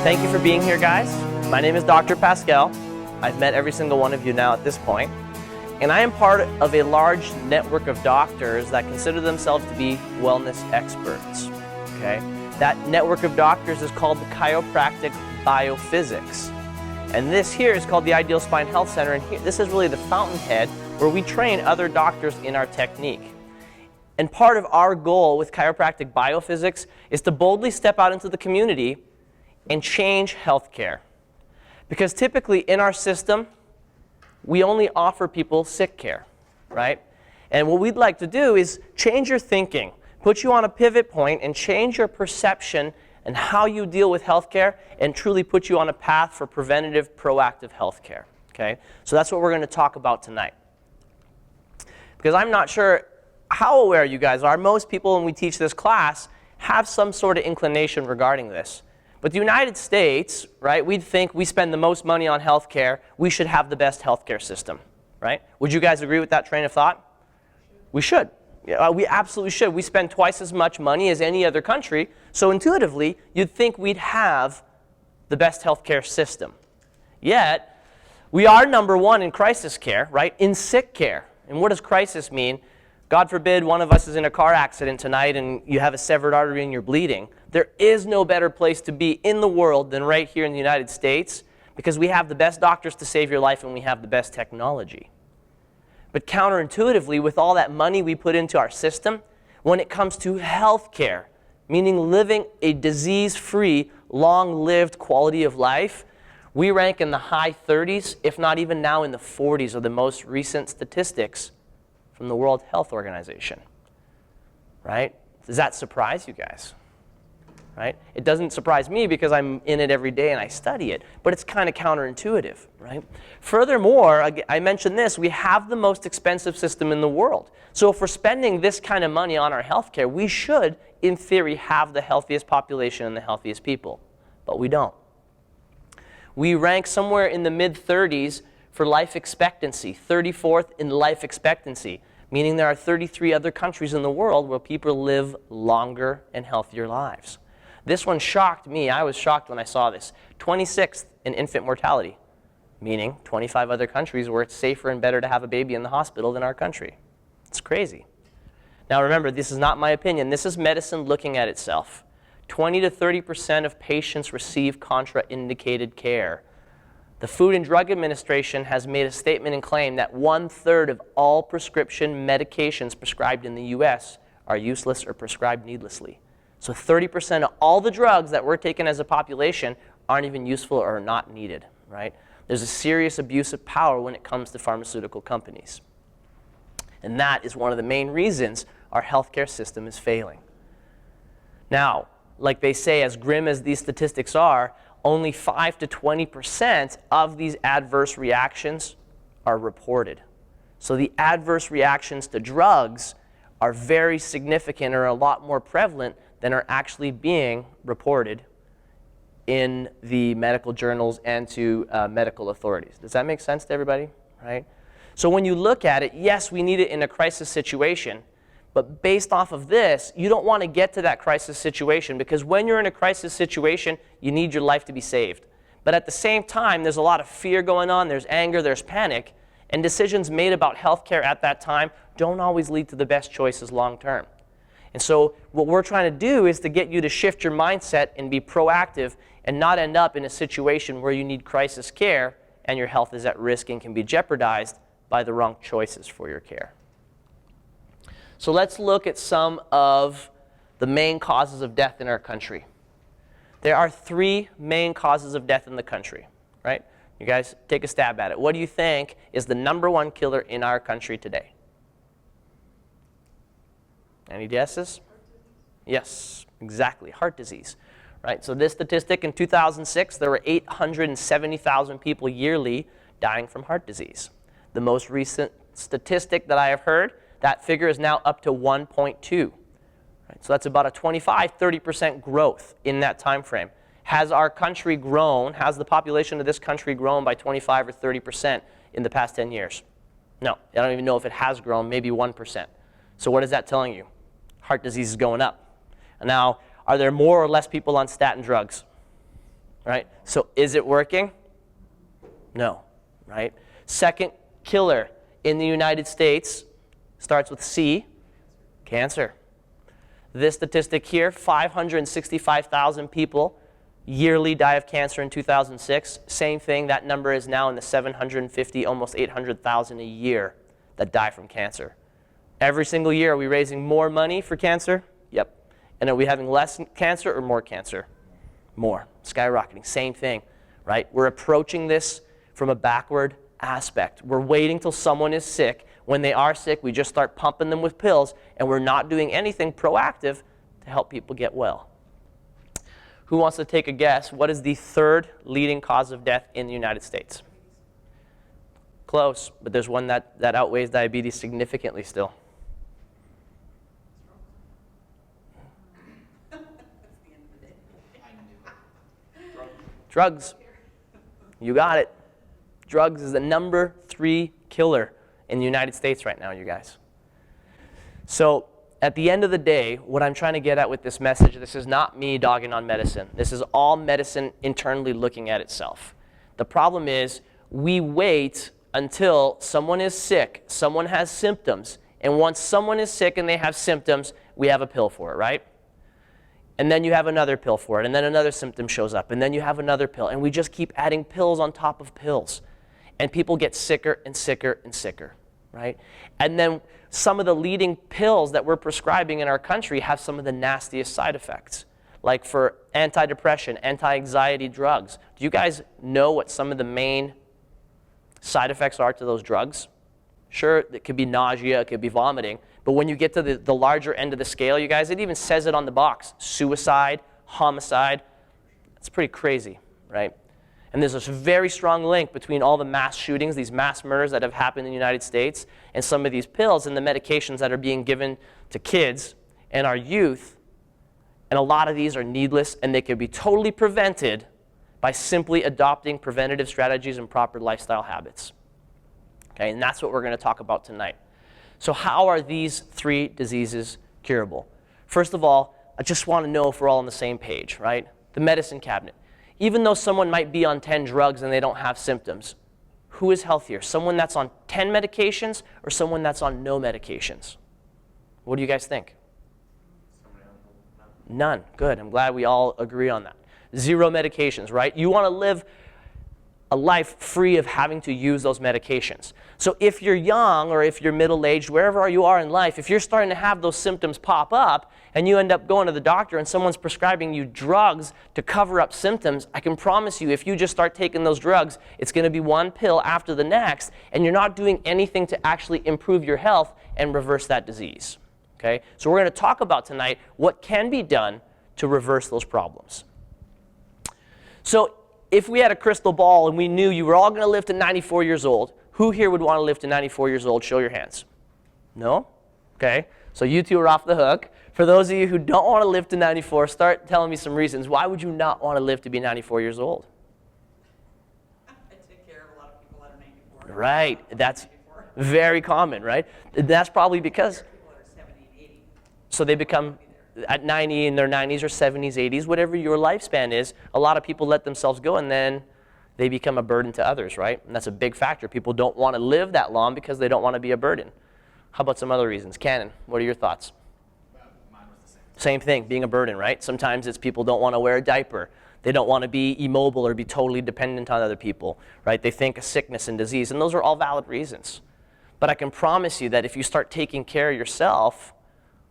Thank you for being here, guys. My name is Dr. Pascal. I've met every single one of you now at this point. And I am part of a large network of doctors that consider themselves to be wellness experts. Okay? That network of doctors is called the Chiropractic Biophysics. And this here is called the Ideal Spine Health Center. And here, this is really the fountainhead where we train other doctors in our technique. And part of our goal with Chiropractic Biophysics is to boldly step out into the community and change healthcare. Because typically in our system, we only offer people sick care, right? And what we'd like to do is change your thinking, put you on a pivot point and change your perception and how you deal with healthcare and truly put you on a path for preventative, proactive healthcare, okay? So that's what we're going to talk about tonight. Because I'm not sure how aware you guys are. Most people, when we teach this class, have some sort of inclination regarding this. But the United States, right, we'd think we spend the most money on healthcare, we should have the best healthcare system, right? Would you guys agree with that train of thought? We should. Yeah, we absolutely should. We spend twice as much money as any other country, so intuitively, you'd think we'd have the best healthcare system. Yet, we are number one in crisis care, right, in sick care. And what does crisis mean? God forbid one of us is in a car accident tonight and you have a severed artery and you're bleeding. There is no better place to be in the world than right here in the United States because we have the best doctors to save your life and we have the best technology. But counterintuitively, with all that money we put into our system, when it comes to health care, meaning living a disease-free, long-lived quality of life, we rank in the high 30s, if not even now in the 40s, of the most recent statistics from the World Health Organization, right? Does that surprise you guys, right? It doesn't surprise me because I'm in it every day and I study it, but it's kind of counterintuitive, right? Furthermore, I mentioned this, we have the most expensive system in the world. So if we're spending this kind of money on our healthcare, we should, in theory, have the healthiest population and the healthiest people, but we don't. We rank somewhere in the mid-30s for life expectancy, 34th in life expectancy, meaning there are 33 other countries in the world where people live longer and healthier lives. This one shocked me. I was shocked when I saw this. 26th in infant mortality, meaning 25 other countries where it's safer and better to have a baby in the hospital than our country. It's crazy. Now remember, this is not my opinion. This is medicine looking at itself. 20 to 30% of patients receive contraindicated care. The Food and Drug Administration has made a statement and claim that 1/3 of all prescription medications prescribed in the U.S. are useless or prescribed needlessly. So 30% of all the drugs that we're taking as a population aren't even useful or are not needed, right? There's a serious abuse of power when it comes to pharmaceutical companies. And that is one of the main reasons our healthcare system is failing. Now, like they say, as grim as these statistics are, only 5 to 20% of these adverse reactions are reported. So the adverse reactions to drugs are very significant or a lot more prevalent than are actually being reported in the medical journals and to medical authorities. Does that make sense to everybody? Right? So when you look at it, yes, we need it in a crisis situation. But based off of this, you don't want to get to that crisis situation because when you're in a crisis situation, you need your life to be saved. But at the same time, there's a lot of fear going on, there's anger, there's panic, and decisions made about healthcare at that time don't always lead to the best choices long term. And so what we're trying to do is to get you to shift your mindset and be proactive and not end up in a situation where you need crisis care and your health is at risk and can be jeopardized by the wrong choices for your care. So let's look at some of the main causes of death in our country. There are 3 main causes of death in the country, right? You guys take a stab at it. What do you think is the #1 killer in our country today? Any guesses? Yes, exactly, heart disease, right? So this statistic in 2006, there were 870,000 people yearly dying from heart disease. The most recent statistic that I have heard, that figure is now up to 1.2. Right? So that's about a 25-30% growth in that time frame. Has our country grown, has the population of this country grown by 25 or 30% in the past 10 years? No, I don't even know if it has grown, maybe 1%. So what is that telling you? Heart disease is going up. And now, are there more or less people on statin drugs? right? So is it working? No, right? Second killer in the United States starts with C, cancer. This statistic here, 565,000 people yearly die of cancer in 2006. Same thing, that number is now in the 750, almost 800,000 a year that die from cancer. Every single year, are we raising more money for cancer? Yep. And are we having less cancer or more cancer? More. Skyrocketing. Same thing, right? We're approaching this from a backward aspect. We're waiting till someone is sick. When they are sick, we just start pumping them with pills, and we're not doing anything proactive to help people get well. Who wants to take a guess? What is the third leading cause of death in the United States? Close, but there's one that outweighs diabetes significantly still. Drugs. You got it. Drugs is the number 3 killer in the United States right now, you guys. So at the end of the day, what I'm trying to get at with this message, this is not me dogging on medicine. This is all medicine internally looking at itself. The problem is we wait until someone is sick, someone has symptoms, and once someone is sick and they have symptoms, we have a pill for it, right? And then you have another pill for it, and then another symptom shows up, and then you have another pill, and we just keep adding pills on top of pills. And people get sicker and sicker and sicker, right? And then some of the leading pills that we're prescribing in our country have some of the nastiest side effects. Like for antidepressant, anti-anxiety drugs. Do you guys know what some of the main side effects are to those drugs? Sure, it could be nausea, it could be vomiting. But when you get to the larger end of the scale, you guys, it even says it on the box. Suicide, homicide. It's pretty crazy, right? And there's a very strong link between all the mass shootings, these mass murders that have happened in the United States, and some of these pills and the medications that are being given to kids and our youth. And a lot of these are needless, and they can be totally prevented by simply adopting preventative strategies and proper lifestyle habits. Okay, and that's what we're going to talk about tonight. So how are these 3 diseases curable? First of all, I just want to know if we're all on the same page, right? The medicine cabinet. Even though someone might be on 10 drugs and they don't have symptoms, who is healthier? Someone that's on 10 medications or someone that's on no medications? What do you guys think? None. Good. I'm glad we all agree on that. 0 medications, right? You want to live a life free of having to use those medications. So if you're young or if you're middle-aged, wherever you are in life, if you're starting to have those symptoms pop up and you end up going to the doctor and someone's prescribing you drugs to cover up symptoms, I can promise you if you just start taking those drugs, it's going to be one pill after the next, and you're not doing anything to actually improve your health and reverse that disease. Okay? So we're going to talk about tonight what can be done to reverse those problems. So if we had a crystal ball and we knew you were all going to live to 94 years old, who here would want to live to 94 years old? Show your hands. No? Okay. So you two are off the hook. For those of you who don't want to live to 94, start telling me some reasons. Why would you not want to live to be 94 years old? I take care of a lot of people that are 94. Right. That's very common, right? That's probably because People that are 70 and 80. so they become at 90 in their 90s or 70s, 80s, whatever your lifespan is, a lot of people let themselves go and then they become a burden to others, right? And that's a big factor. People don't want to live that long because they don't want to be a burden. How about some other reasons? Cannon, what are your thoughts? Mine was the same. Same thing, being a burden, right? Sometimes it's people don't want to wear a diaper. They don't want to be immobile or be totally dependent on other people, right? They think of sickness and disease, and those are all valid reasons. But I can promise you that if you start taking care of yourself,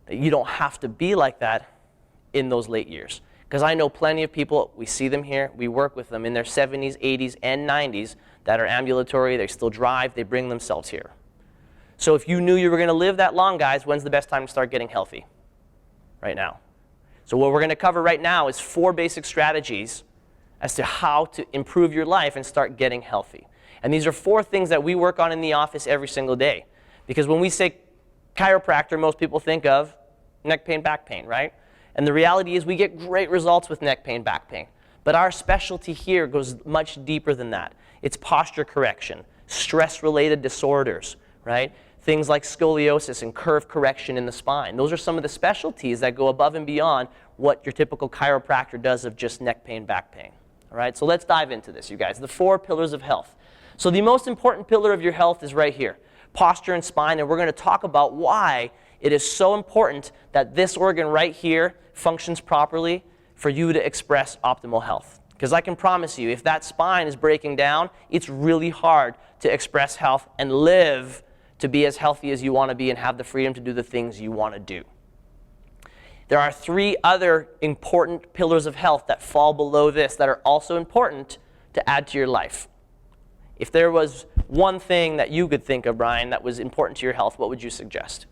you don't have to be like that in those late years. Because I know plenty of people, we see them here, we work with them in their 70s, 80s, and 90s that are ambulatory, they still drive, they bring themselves here. So if you knew you were going to live that long, guys, when's the best time to start getting healthy? Right now. So what we're going to cover right now is 4 basic strategies as to how to improve your life and start getting healthy. And these are 4 things that we work on in the office every single day. Because when we say chiropractor, most people think of neck pain, back pain, right? And the reality is we get great results with neck pain, back pain. But our specialty here goes much deeper than that. It's posture correction, stress-related disorders, right? Things like scoliosis and curve correction in the spine. Those are some of the specialties that go above and beyond what your typical chiropractor does of just neck pain, back pain, All right, so let's dive into this, you guys. The 4 pillars of health. So the most important pillar of your health is right here, posture and spine, and we're going to talk about why it is so important that this organ right here functions properly for you to express optimal health. Because I can promise you, if that spine is breaking down, it's really hard to express health and live to be as healthy as you want to be and have the freedom to do the things you want to do. There are 3 other important pillars of health that fall below this that are also important to add to your life. If there was one thing that you could think of, Brian, that was important to your health, what would you suggest?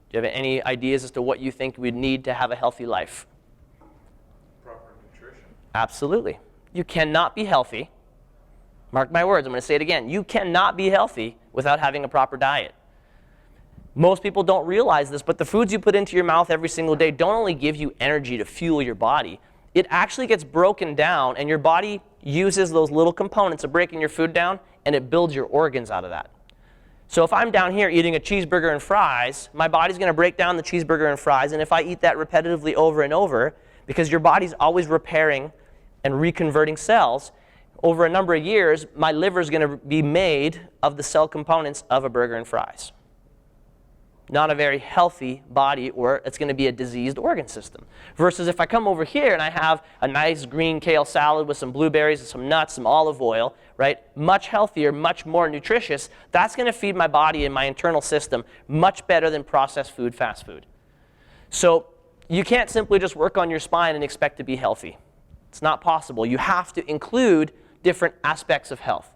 Do you have any ideas as to what you think we'd need to have a healthy life? Proper nutrition. Absolutely. You cannot be healthy. Mark my words, I'm going to say it again. You cannot be healthy without having a proper diet. Most people don't realize this, but the foods you put into your mouth every single day don't only give you energy to fuel your body. It actually gets broken down, and your body uses those little components of breaking your food down, and it builds your organs out of that. So if I'm down here eating a cheeseburger and fries, my body's going to break down the cheeseburger and fries, and if I eat that repetitively over and over, because your body's always repairing and reconverting cells, over a number of years, my liver's going to be made of the cell components of a burger and fries. Not a very healthy body, or it's going to be a diseased organ system. Versus if I come over here and I have a nice green kale salad with some blueberries and some nuts, some olive oil, right? Much healthier, much more nutritious. That's going to feed my body and my internal system much better than processed food, fast food. So you can't simply just work on your spine and expect to be healthy. It's not possible. You have to include different aspects of health.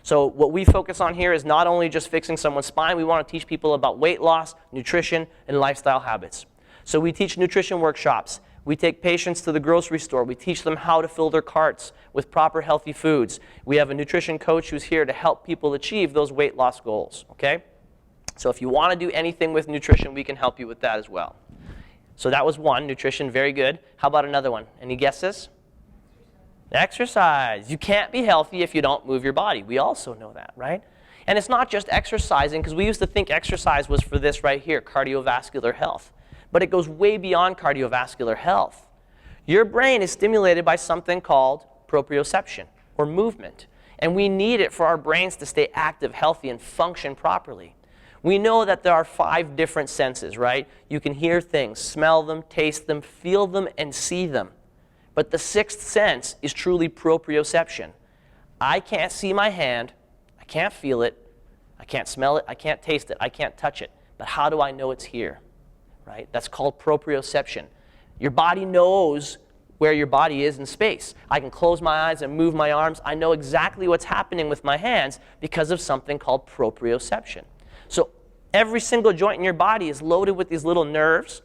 So what we focus on here is not only just fixing someone's spine, we want to teach people about weight loss, nutrition, and lifestyle habits. So we teach nutrition workshops. We take patients to the grocery store. We teach them how to fill their carts with proper healthy foods. We have a nutrition coach who's here to help people achieve those weight loss goals, okay? So if you want to do anything with nutrition, we can help you with that as well. So that was one, nutrition, very good. How about another one? Any guesses? Exercise. You can't be healthy if you don't move your body. We also know that, right? And it's not just exercising, because we used to think exercise was for this right here, cardiovascular health. But it goes way beyond cardiovascular health. Your brain is stimulated by something called proprioception, or movement. And we need it for our brains to stay active, healthy, and function properly. We know that there are 5 different senses, right? You can hear things, smell them, taste them, feel them, and see them. But the 6th sense is truly proprioception. I can't see my hand, I can't feel it, I can't smell it, I can't taste it, I can't touch it. But how do I know it's here? Right? That's called proprioception. Your body knows where your body is in space. I can close my eyes and move my arms. I know exactly what's happening with my hands because of something called proprioception. So every single joint in your body is loaded with these little nerves.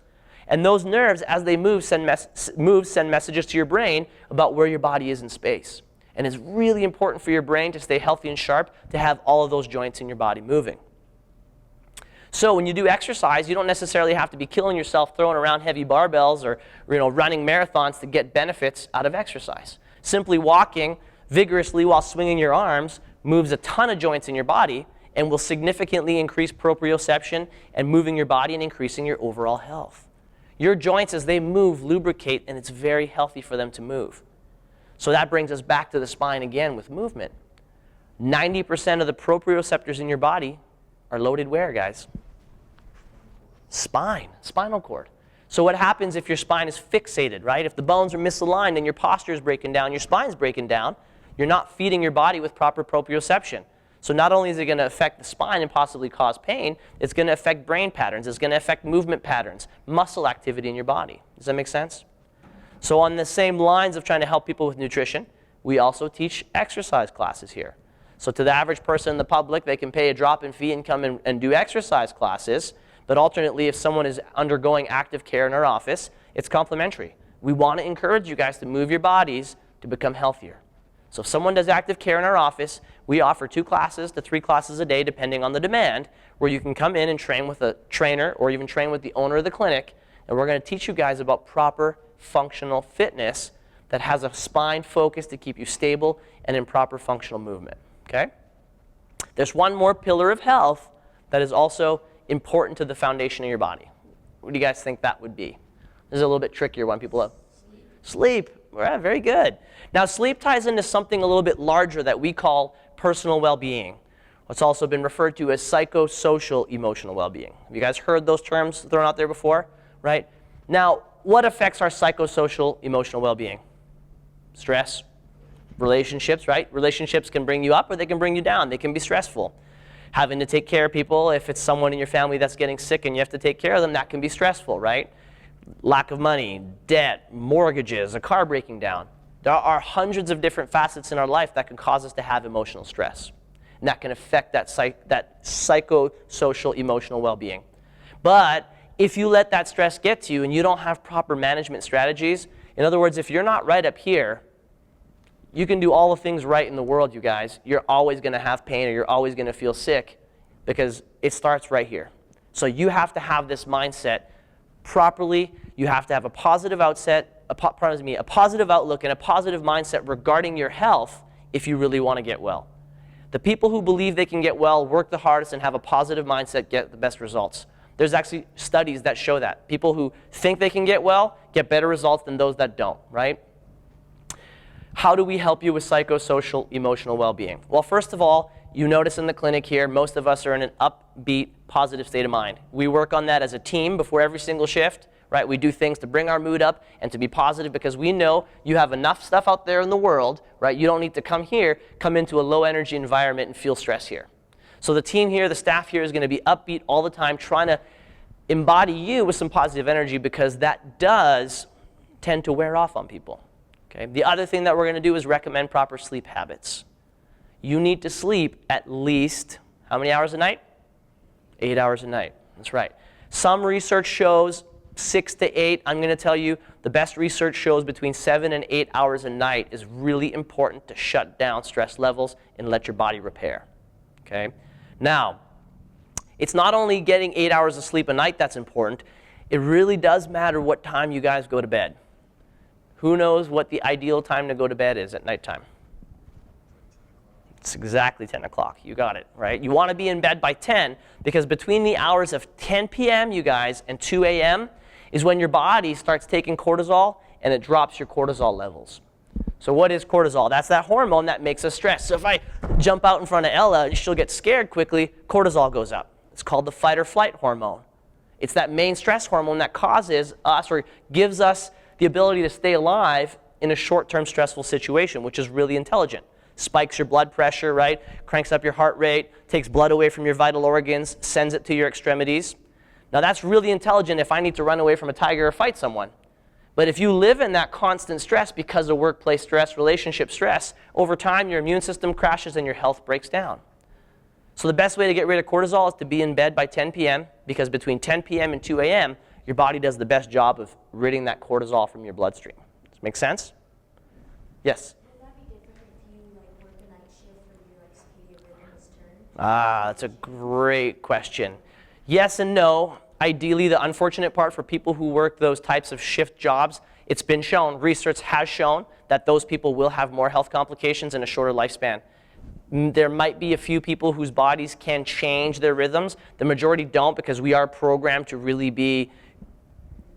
And those nerves, as they move, send messages to your brain about where your body is in space. And it's really important for your brain to stay healthy and sharp to have all of those joints in your body moving. So when you do exercise, you don't necessarily have to be killing yourself throwing around heavy barbells or running marathons to get benefits out of exercise. Simply walking vigorously while swinging your arms moves a ton of joints in your body and will significantly increase proprioception and moving your body and increasing your overall health. Your joints, as they move, lubricate, and it's very healthy for them to move. So that brings us back to the spine again with movement. 90% of the proprioceptors in your body are loaded where, guys? Spine, spinal cord. So what happens if your spine is fixated, right? If the bones are misaligned and your posture is breaking down, your spine's breaking down, you're not feeding your body with proper proprioception. So not only is it going to affect the spine and possibly cause pain, it's going to affect brain patterns, it's going to affect movement patterns, muscle activity in your body. Does that make sense? So on the same lines of trying to help people with nutrition, we also teach exercise classes here. So to the average person in the public, they can pay a drop-in fee and come in and do exercise classes. But alternately, if someone is undergoing active care in our office, it's complimentary. We want to encourage you guys to move your bodies to become healthier. So if someone does active care in our office, we offer 2 classes to 3 classes a day, depending on the demand, where you can come in and train with a trainer or even train with the owner of the clinic. And we're going to teach you guys about proper functional fitness that has a spine focus to keep you stable and in proper functional movement. Okay? There's one more pillar of health that is also important to the foundation of your body. What do you guys think that would be? This is a little bit trickier one. People have sleep. Yeah, very good. Now, sleep ties into something a little bit larger that we call personal well-being. What's also been referred to as psychosocial emotional well-being. Have you guys heard those terms thrown out there before? Right? Now, what affects our psychosocial emotional well-being? Stress, relationships, right? Relationships can bring you up or they can bring you down. They can be stressful. Having to take care of people, if it's someone in your family that's getting sick and you have to take care of them, that can be stressful, right? Lack of money, debt, mortgages, a car breaking down. There are hundreds of different facets in our life that can cause us to have emotional stress. And that can affect that psychosocial emotional well-being. But if you let that stress get to you and you don't have proper management strategies, in other words, if you're not right up here, you can do all the things right in the world, you guys. You're always going to have pain or you're always going to feel sick because it starts right here. So you have to have this mindset properly. You have to have a positive a positive outlook and a positive mindset regarding your health if you really want to get well. The people who believe they can get well, work the hardest, and have a positive mindset get the best results. There's actually studies that show that. People who think they can get well get better results than those that don't, right? How do we help you with psychosocial emotional well-being? Well, first of all, you notice in the clinic here, most of us are in an upbeat, positive state of mind. We work on that as a team before every single shift, right? We do things to bring our mood up and to be positive because we know you have enough stuff out there in the world, right? You don't need to come into a low-energy environment and feel stress here. So the team here, the staff here is going to be upbeat all the time, trying to embody you with some positive energy because that does tend to wear off on people. Okay? The other thing that we're going to do is recommend proper sleep habits. You need to sleep at least, how many hours a night? 8 hours a night. That's right. Some research shows 6 to 8. I'm going to tell you the best research shows between 7 and 8 hours a night is really important to shut down stress levels and let your body repair. Okay? Now, it's not only getting 8 hours of sleep a night that's important. It really does matter what time you guys go to bed. Who knows what the ideal time to go to bed is at nighttime? It's exactly 10 o'clock. You got it, right? You want to be in bed by 10 because between the hours of 10 p.m., you guys, and 2 a.m. is when your body starts taking cortisol and it drops your cortisol levels. So what is cortisol? That's that hormone that makes us stress. So if I jump out in front of Ella and she'll get scared quickly, cortisol goes up. It's called the fight or flight hormone. It's that main stress hormone that causes us or gives us the ability to stay alive in a short-term stressful situation, which is really intelligent. Spikes your blood pressure, right? Cranks up your heart rate, takes blood away from your vital organs, sends it to your extremities. Now that's really intelligent if I need to run away from a tiger or fight someone. But if you live in that constant stress because of workplace stress, relationship stress, over time your immune system crashes and your health breaks down. So the best way to get rid of cortisol is to be in bed by 10 p.m. because between 10 p.m. and 2 a.m., your body does the best job of ridding that cortisol from your bloodstream. Does that make sense? Yes? Would that be different if you work a night shift where your circadian rhythm is turned? That's a great question. Yes and no. Ideally, the unfortunate part for people who work those types of shift jobs, it's been shown, research has shown that those people will have more health complications and a shorter lifespan. There might be a few people whose bodies can change their rhythms. The majority don't because we are programmed to really be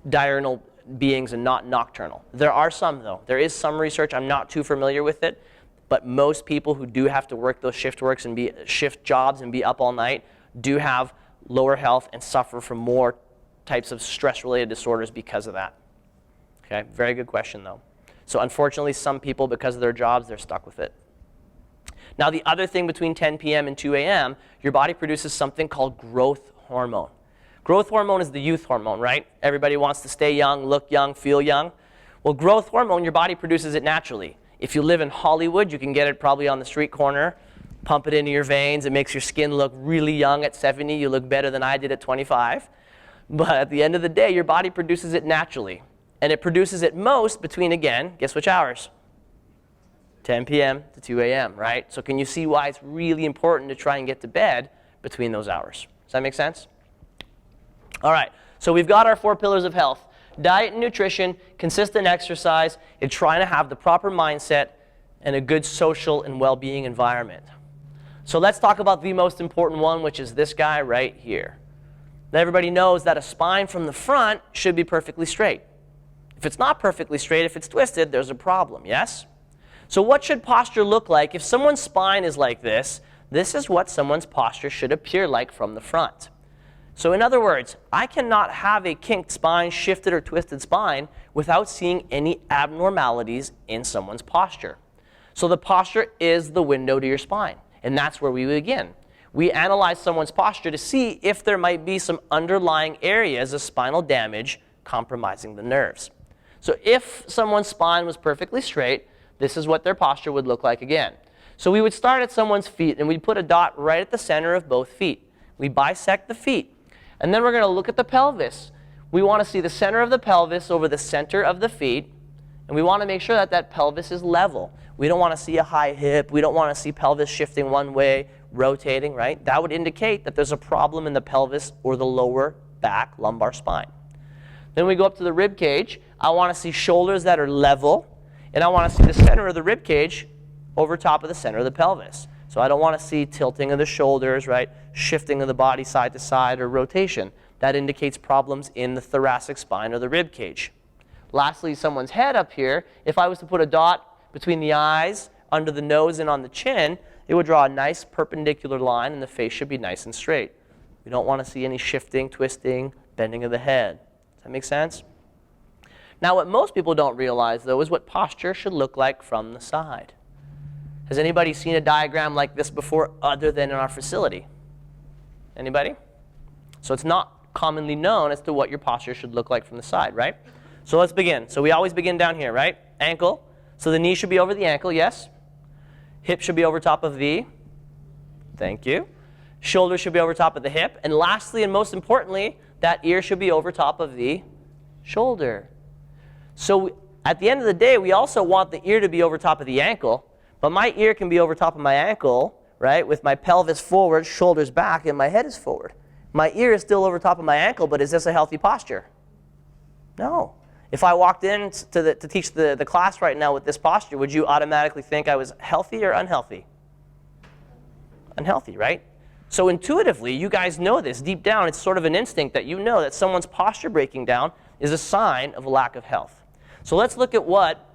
diurnal beings and not nocturnal. There are some, though. There is some research. I'm not too familiar with it. But most people who do have to work those shift jobs and be up all night do have lower health and suffer from more types of stress-related disorders because of that. Okay, very good question, though. So unfortunately, some people, because of their jobs, they're stuck with it. Now, the other thing between 10 p.m. and 2 a.m., your body produces something called growth hormone. Growth hormone is the youth hormone, right? Everybody wants to stay young, look young, feel young. Well, growth hormone, your body produces it naturally. If you live in Hollywood, you can get it probably on the street corner, pump it into your veins. It makes your skin look really young at 70. You look better than I did at 25. But at the end of the day, your body produces it naturally. And it produces it most between, again, guess which hours? 10 p.m. to 2 a.m., right? So can you see why it's really important to try and get to bed between those hours? Does that make sense? All right, so we've got our 4 pillars of health. Diet and nutrition, consistent exercise, and trying to have the proper mindset and a good social and well-being environment. So let's talk about the most important one, which is this guy right here. Now, everybody knows that a spine from the front should be perfectly straight. If it's not perfectly straight, if it's twisted, there's a problem, yes? So what should posture look like? If someone's spine is like this is what someone's posture should appear like from the front. So in other words, I cannot have a kinked spine, shifted or twisted spine without seeing any abnormalities in someone's posture. So the posture is the window to your spine, and that's where we begin. We analyze someone's posture to see if there might be some underlying areas of spinal damage compromising the nerves. So if someone's spine was perfectly straight, this is what their posture would look like again. So we would start at someone's feet, and we'd put a dot right at the center of both feet. We bisect the feet. And then we're going to look at the pelvis. We want to see the center of the pelvis over the center of the feet, and we want to make sure that that pelvis is level. We don't want to see a high hip. We don't want to see pelvis shifting one way, rotating, right? That would indicate that there's a problem in the pelvis or the lower back lumbar spine. Then we go up to the rib cage. I want to see shoulders that are level, and I want to see the center of the rib cage over top of the center of the pelvis. So I don't want to see tilting of the shoulders, right? Shifting of the body side to side or rotation. That indicates problems in the thoracic spine or the rib cage. Lastly, someone's head up here, if I was to put a dot between the eyes, under the nose, and on the chin, it would draw a nice perpendicular line, and the face should be nice and straight. We don't want to see any shifting, twisting, bending of the head. Does that make sense? Now, what most people don't realize, though, is what posture should look like from the side. Has anybody seen a diagram like this before other than in our facility? Anybody? So it's not commonly known as to what your posture should look like from the side, right? So let's begin. So we always begin down here, right? Ankle. So the knee should be over the ankle, yes? Hip should be over top of the, thank you. Shoulder should be over top of the hip. And lastly, and most importantly, that ear should be over top of the shoulder. So at the end of the day, we also want the ear to be over top of the ankle. But my ear can be over top of my ankle, right, with my pelvis forward, shoulders back, and my head is forward. My ear is still over top of my ankle, but is this a healthy posture? No. If I walked in to teach the class right now with this posture, would you automatically think I was healthy or unhealthy? Unhealthy, right? So intuitively, you guys know this. Deep down, it's sort of an instinct that you know that someone's posture breaking down is a sign of a lack of health. So let's look at what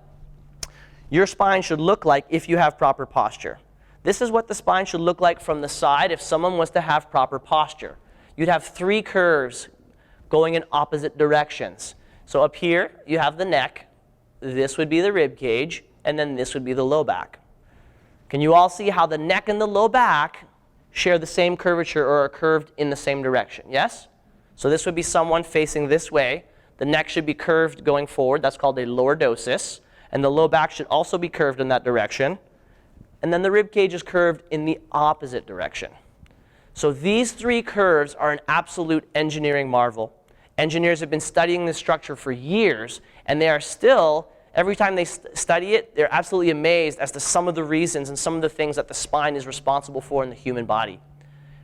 your spine should look like if you have proper posture. This is what the spine should look like from the side if someone was to have proper posture. You'd have 3 curves going in opposite directions. So up here, you have the neck. This would be the rib cage, and then this would be the low back. Can you all see how the neck and the low back share the same curvature or are curved in the same direction? Yes? So this would be someone facing this way. The neck should be curved going forward. That's called a lordosis. And the low back should also be curved in that direction. And then the rib cage is curved in the opposite direction. So these 3 curves are an absolute engineering marvel. Engineers have been studying this structure for years, and they are still, every time they study it, they're absolutely amazed as to some of the reasons and some of the things that the spine is responsible for in the human body.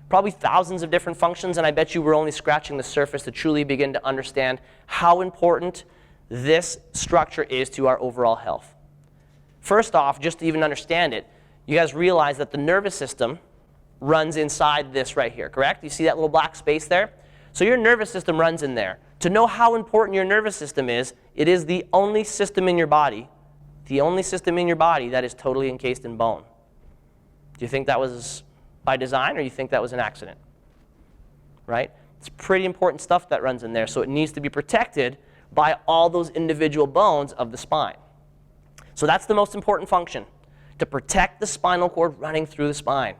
Probably thousands of different functions, and I bet you we're only scratching the surface to truly begin to understand how important this structure is to our overall health. First off, just to even understand it, you guys realize that the nervous system runs inside this right here, correct? You see that little black space there? So your nervous system runs in there. To know how important your nervous system is, it is the only system in your body that is totally encased in bone. Do you think that was by design, or you think that was an accident? Right? It's pretty important stuff that runs in there, so it needs to be protected by all those individual bones of the spine. So that's the most important function, to protect the spinal cord running through the spine.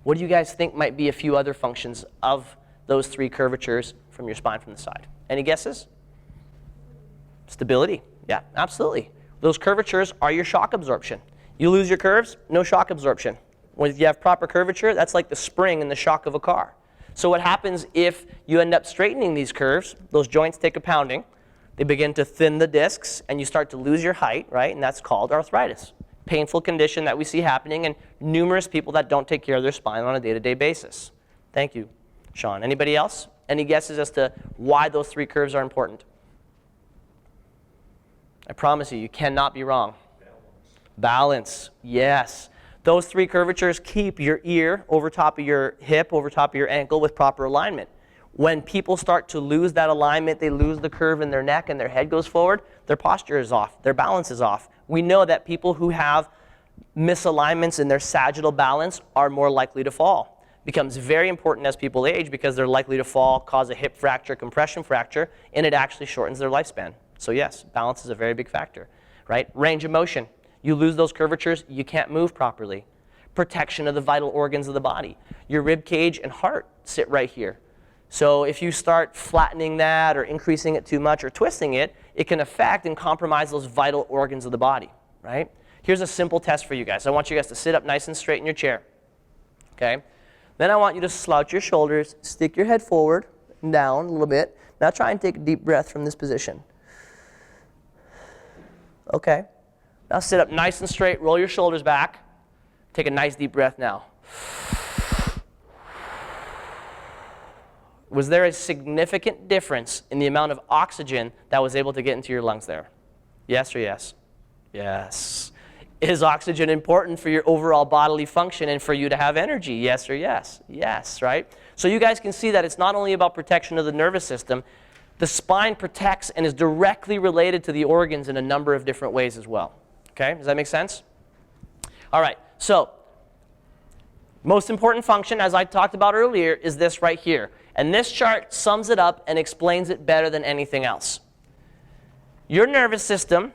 What do you guys think might be a few other functions of those 3 curvatures from your spine from the side? Any guesses? Stability. Yeah, absolutely. Those curvatures are your shock absorption. You lose your curves, no shock absorption. When you have proper curvature, that's like the spring in the shock of a car. So what happens if you end up straightening these curves, those joints take a pounding, they begin to thin the discs, and you start to lose your height, right? And that's called arthritis. Painful condition that we see happening in numerous people that don't take care of their spine on a day-to-day basis. Thank you, Sean. Anybody else? Any guesses as to why those 3 curves are important? I promise you, you cannot be wrong. Balance, yes. Those 3 curvatures keep your ear over top of your hip, over top of your ankle with proper alignment. When people start to lose that alignment, they lose the curve in their neck and their head goes forward, their posture is off, their balance is off. We know that people who have misalignments in their sagittal balance are more likely to fall. Becomes very important as people age because they're likely to fall, cause a hip fracture, compression fracture, and it actually shortens their lifespan. So yes, balance is a very big factor, right? Range of motion. You lose those curvatures, you can't move properly. Protection of the vital organs of the body. Your rib cage and heart sit right here. So if you start flattening that or increasing it too much or twisting it, it can affect and compromise those vital organs of the body, right? Here's a simple test for you guys. I want you guys to sit up nice and straight in your chair, okay? Then I want you to slouch your shoulders, stick your head forward and down a little bit. Now try and take a deep breath from this position. Okay. Now sit up nice and straight, roll your shoulders back. Take a nice deep breath now. Was there a significant difference in the amount of oxygen that was able to get into your lungs there? Yes or yes? Yes. Is oxygen important for your overall bodily function and for you to have energy? Yes or yes? Yes, right? So you guys can see that it's not only about protection of the nervous system. The spine protects and is directly related to the organs in a number of different ways as well. Okay, does that make sense? All right, so most important function, as I talked about earlier, is this right here. And this chart sums it up and explains it better than anything else. Your nervous system,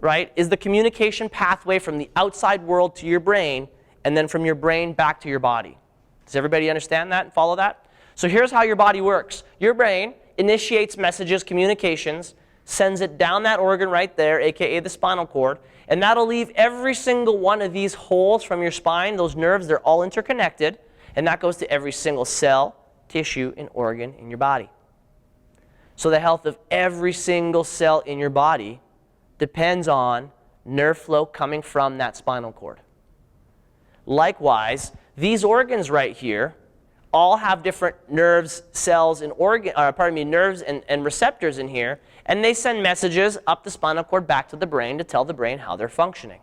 right, is the communication pathway from the outside world to your brain and then from your brain back to your body. Does everybody understand that and follow that? So here's how your body works. Your brain initiates messages, communications, sends it down that organ right there, aka the spinal cord, and that'll leave every single one of these holes from your spine, those nerves, they're all interconnected, and that goes to every single cell, tissue, and organ in your body. So the health of every single cell in your body depends on nerve flow coming from that spinal cord. Likewise, these organs right here all have different nerves, cells, and nerves and receptors in here, and they send messages up the spinal cord back to the brain to tell the brain how they're functioning.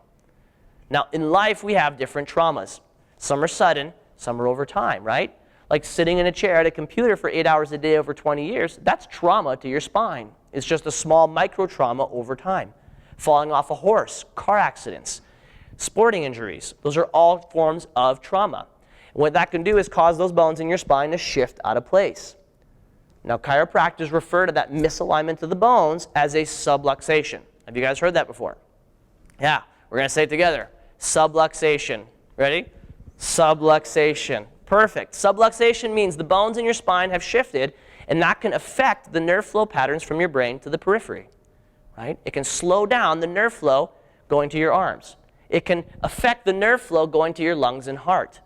Now, in life, we have different traumas. Some are sudden, some are over time, right? Like sitting in a chair at a computer for 8 hours a day over 20 years, that's trauma to your spine. It's just a small micro trauma over time. Falling off a horse, car accidents, sporting injuries, those are all forms of trauma. And what that can do is cause those bones in your spine to shift out of place. Now, chiropractors refer to that misalignment of the bones as a subluxation. Have you guys heard that before? Yeah, we're going to say it together. Subluxation. Ready? Subluxation. Perfect. Subluxation means the bones in your spine have shifted, and that can affect the nerve flow patterns from your brain to the periphery. Right? It can slow down the nerve flow going to your arms. It can affect the nerve flow going to your lungs and heart.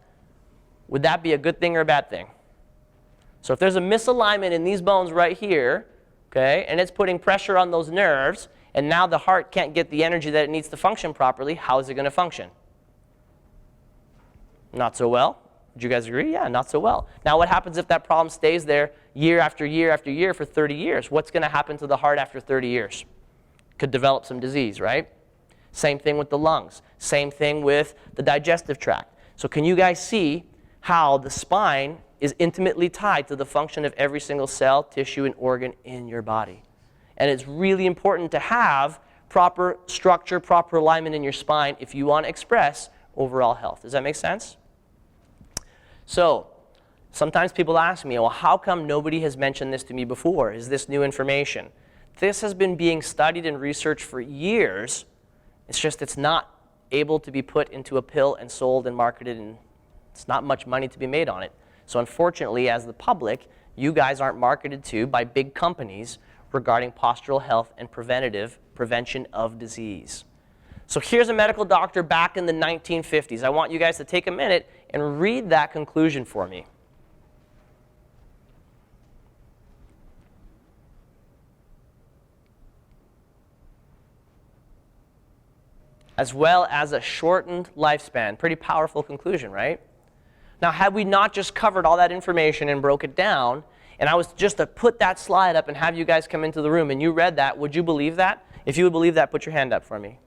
Would that be a good thing or a bad thing? So if there's a misalignment in these bones right here, okay, and it's putting pressure on those nerves, and now the heart can't get the energy that it needs to function properly, how is it going to function? Not so well. Would you guys agree? Yeah, not so well. Now what happens if that problem stays there year after year after year for 30 years? What's going to happen to the heart after 30 years? Could develop some disease, right? Same thing with the lungs. Same thing with the digestive tract. So can you guys see how the spine is intimately tied to the function of every single cell, tissue, and organ in your body? And it's really important to have proper structure, proper alignment in your spine if you want to express overall health. Does that make sense? So sometimes people ask me, well, how come nobody has mentioned this to me before? Is this new information? This has been being studied and researched for years. It's just it's not able to be put into a pill and sold and marketed, and it's not much money to be made on it. So unfortunately, as the public, you guys aren't marketed to by big companies regarding postural health and prevention of disease. So here's a medical doctor back in the 1950s. I want you guys to take a minute and read that conclusion for me. As well as a shortened lifespan. Pretty powerful conclusion, right? Now, had we not just covered all that information and broke it down, and I was just to put that slide up and have you guys come into the room and you read that, would you believe that? If you would believe that, put your hand up for me.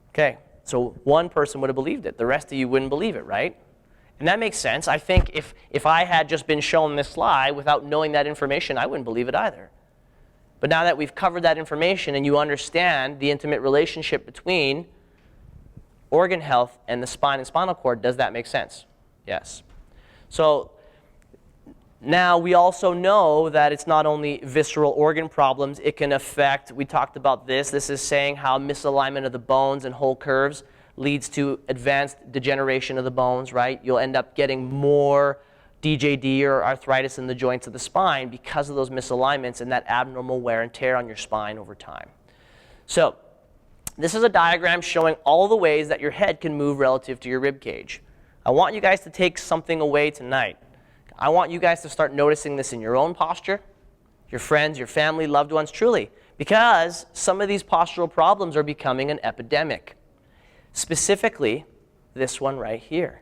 Okay, so one person would have believed it. The rest of you wouldn't believe it, right? And that makes sense. I think if I had just been shown this slide without knowing that information, I wouldn't believe it either. But now that we've covered that information and you understand the intimate relationship between organ health and the spine and spinal cord, does that make sense? Yes. So now we also know that it's not only visceral organ problems, it can affect, we talked about this is saying how misalignment of the bones and whole curves leads to advanced degeneration of the bones, right? You'll end up getting more DJD or arthritis in the joints of the spine because of those misalignments and that abnormal wear and tear on your spine over time. So this is a diagram showing all the ways that your head can move relative to your rib cage. I want you guys to take something away tonight. I want you guys to start noticing this in your own posture, your friends, your family, loved ones, truly, because some of these postural problems are becoming an epidemic. Specifically, this one right here.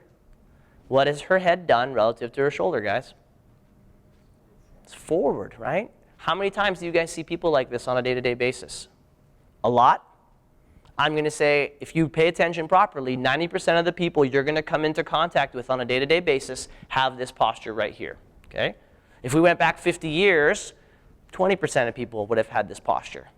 What has her head done relative to her shoulder, guys? It's forward, right? How many times do you guys see people like this on a day-to-day basis? A lot? I'm going to say, if you pay attention properly, 90% of the people you're going to come into contact with on a day-to-day basis have this posture right here, okay? If we went back 50 years, 20% of people would have had this posture.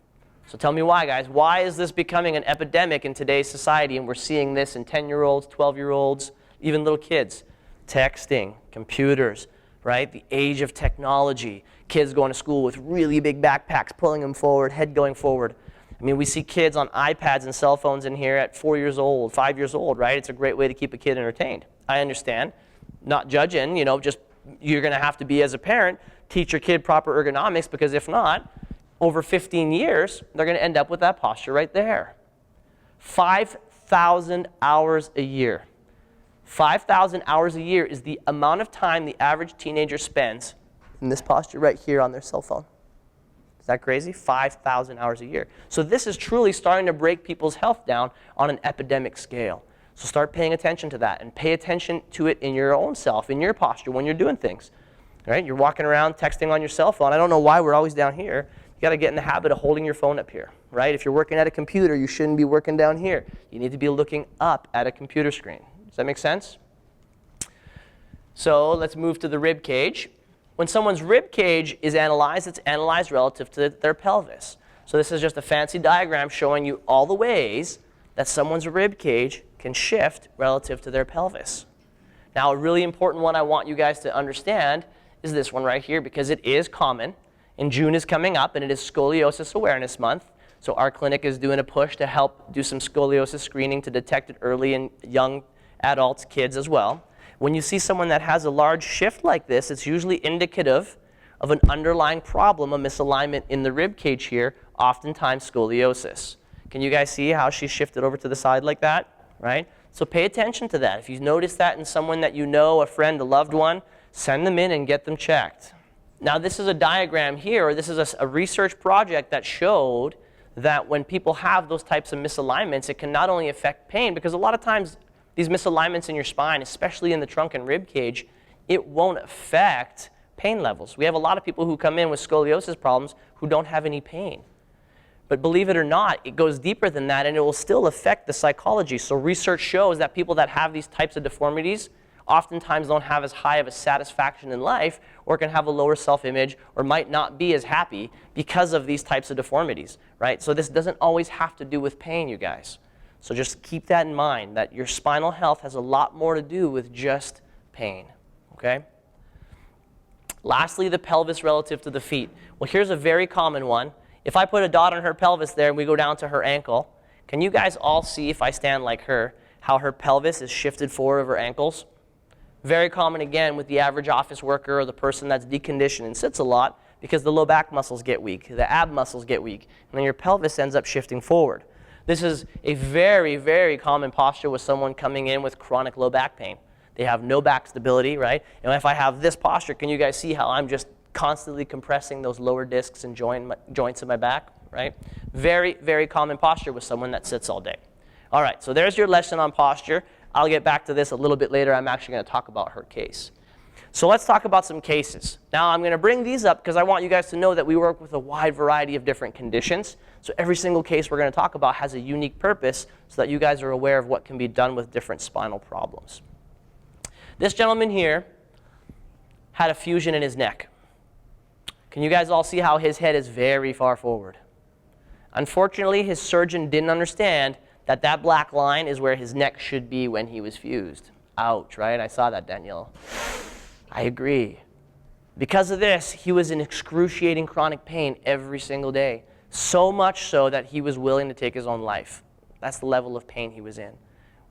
So tell me why, guys. Why is this becoming an epidemic in today's society, and we're seeing this in 10-year-olds, 12-year-olds, even little kids? Texting, computers, right? The age of technology. Kids going to school with really big backpacks, pulling them forward, head going forward. I mean, we see kids on iPads and cell phones in here at 4 years old, 5 years old, right? It's a great way to keep a kid entertained. I understand. Not judging, just you're going to have to be, as a parent, teach your kid proper ergonomics, because if not, over 15 years, they're going to end up with that posture right there. 5,000 hours a year. 5,000 hours a year is the amount of time the average teenager spends in this posture right here on their cell phone. Is that crazy? 5,000 hours a year. So this is truly starting to break people's health down on an epidemic scale. So start paying attention to that, and pay attention to it in your own self, in your posture when you're doing things. Right? You're walking around texting on your cell phone. I don't know why we're always down here. You got to get in the habit of holding your phone up here, right? If you're working at a computer, you shouldn't be working down here. You need to be looking up at a computer screen. Does that make sense? So let's move to the rib cage. When someone's rib cage is analyzed, it's analyzed relative to their pelvis. So this is just a fancy diagram showing you all the ways that someone's rib cage can shift relative to their pelvis. Now, a really important one I want you guys to understand is this one right here, because it is common. And June is coming up, and it is Scoliosis Awareness Month. So our clinic is doing a push to help do some scoliosis screening to detect it early in young adults, kids as well. When you see someone that has a large shift like this, it's usually indicative of an underlying problem, a misalignment in the rib cage here, oftentimes scoliosis. Can you guys see how she shifted over to the side like that, right? So pay attention to that. If you notice that in someone that you know, a friend, a loved one, send them in and get them checked. Now, this is a diagram here, or this is a research project that showed that when people have those types of misalignments, it can not only affect pain, because a lot of times these misalignments in your spine, especially in the trunk and rib cage, it won't affect pain levels. We have a lot of people who come in with scoliosis problems who don't have any pain. But believe it or not, it goes deeper than that, and it will still affect the psychology. So research shows that people that have these types of deformities oftentimes don't have as high of a satisfaction in life, or can have a lower self-image, or might not be as happy because of these types of deformities, right? So this doesn't always have to do with pain, you guys. So just keep that in mind, that your spinal health has a lot more to do with just pain, okay? Lastly, the pelvis relative to the feet. Well, here's a very common one. If I put a dot on her pelvis there and we go down to her ankle, can you guys all see, if I stand like her, how her pelvis is shifted forward of her ankles? Very common, again, with the average office worker or the person that's deconditioned and sits a lot, because the low back muscles get weak, the ab muscles get weak, and then your pelvis ends up shifting forward. This is a very, very common posture with someone coming in with chronic low back pain. They have no back stability, right? And if I have this posture, can you guys see how I'm just constantly compressing those lower discs and joints in my back, right? Very, very common posture with someone that sits all day. All right, so there's your lesson on posture. I'll get back to this a little bit later. I'm actually going to talk about her case. So let's talk about some cases. Now, I'm going to bring these up because I want you guys to know that we work with a wide variety of different conditions. So every single case we're going to talk about has a unique purpose, so that you guys are aware of what can be done with different spinal problems. This gentleman here had a fusion in his neck. Can you guys all see how his head is very far forward? Unfortunately, his surgeon didn't understand that that black line is where his neck should be when he was fused. Ouch, right? I saw that, Danielle. I agree. Because of this, he was in excruciating chronic pain every single day. So much so that he was willing to take his own life. That's the level of pain he was in.